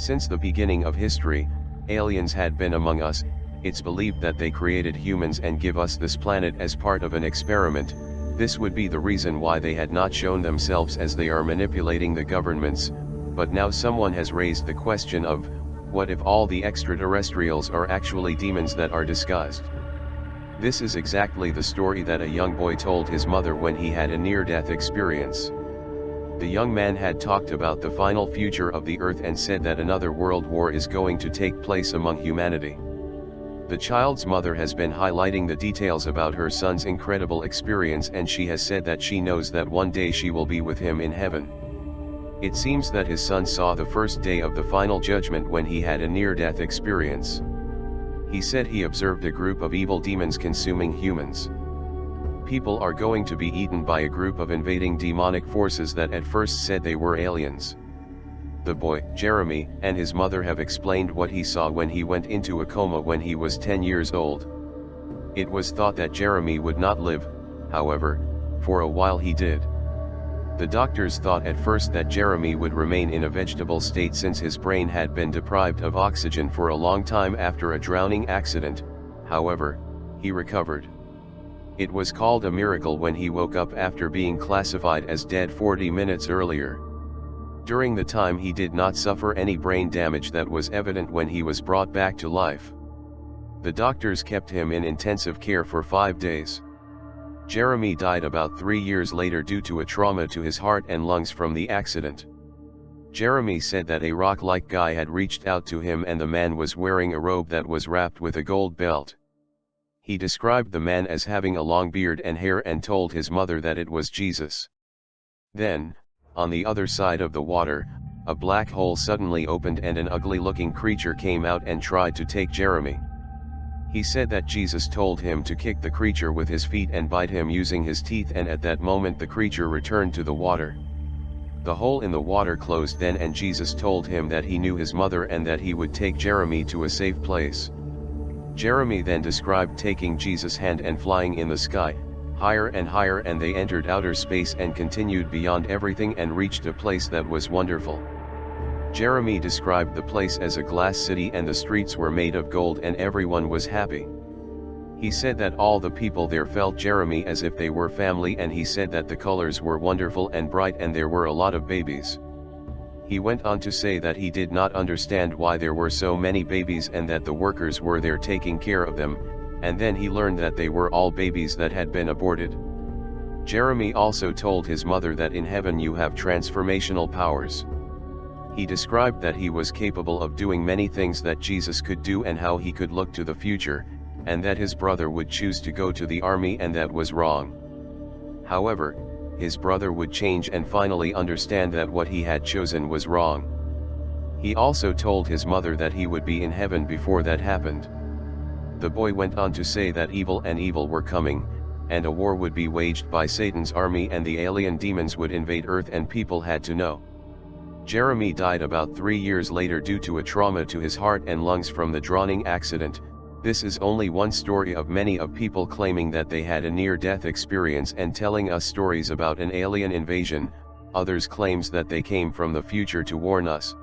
Since the beginning of history, aliens had been among us. It's believed that they created humans and give us this planet as part of an experiment. This would be the reason why they had not shown themselves, as they are manipulating the governments. But now someone has raised the question of, what if all the extraterrestrials are actually demons that are disguised? This is exactly the story that a young boy told his mother when he had a near-death experience. The young man had talked about the final future of the Earth and said that another world war is going to take place among humanity. The child's mother has been highlighting the details about her son's incredible experience, and she has said that she knows that one day she will be with him in heaven. It seems that his son saw the first day of the final judgment when he had a near-death experience. He said he observed a group of evil demons consuming humans. People are going to be eaten by a group of invading demonic forces that at first said they were aliens. The boy, Jeremy, and his mother have explained what he saw when he went into a coma when he was 10 years old. It was thought that Jeremy would not live, however, for a while he did. The doctors thought at first that Jeremy would remain in a vegetable state since his brain had been deprived of oxygen for a long time after a drowning accident. However, he recovered. It was called a miracle when he woke up after being classified as dead 40 minutes earlier. During the time he did not suffer any brain damage that was evident when he was brought back to life. The doctors kept him in intensive care for 5 days. Jeremy died about 3 years later due to a trauma to his heart and lungs from the accident. Jeremy said that a rock-like guy had reached out to him, and the man was wearing a robe that was wrapped with a gold belt. He described the man as having a long beard and hair and told his mother that it was Jesus. Then, on the other side of the water, a black hole suddenly opened and an ugly-looking creature came out and tried to take Jeremy. He said that Jesus told him to kick the creature with his feet and bite him using his teeth, and at that moment the creature returned to the water. The hole in the water closed then, and Jesus told him that he knew his mother and that he would take Jeremy to a safe place. Jeremy then described taking Jesus' hand and flying in the sky, higher and higher, and they entered outer space and continued beyond everything and reached a place that was wonderful. Jeremy described the place as a glass city, and the streets were made of gold and everyone was happy. He said that all the people there felt Jeremy as if they were family, and he said that the colors were wonderful and bright and there were a lot of babies. He went on to say that he did not understand why there were so many babies and that the workers were there taking care of them, and then he learned that they were all babies that had been aborted. Jeremy also told his mother that in heaven you have transformational powers. He described that he was capable of doing many things that Jesus could do and how he could look to the future, and that his brother would choose to go to the army and that was wrong. However, his brother would change and finally understand that what he had chosen was wrong. He also told his mother that he would be in heaven before that happened. The boy went on to say that evil were coming, and a war would be waged by Satan's army and the alien demons would invade Earth and people had to know. Jeremy died about 3 years later due to a trauma to his heart and lungs from the drowning accident. This is only one story of many of people claiming that they had a near-death experience and telling us stories about an alien invasion. Others claims that they came from the future to warn us.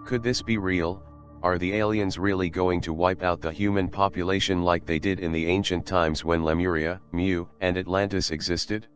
Could this be real? Are the aliens really going to wipe out the human population like they did in the ancient times when Lemuria, Mu, and Atlantis existed?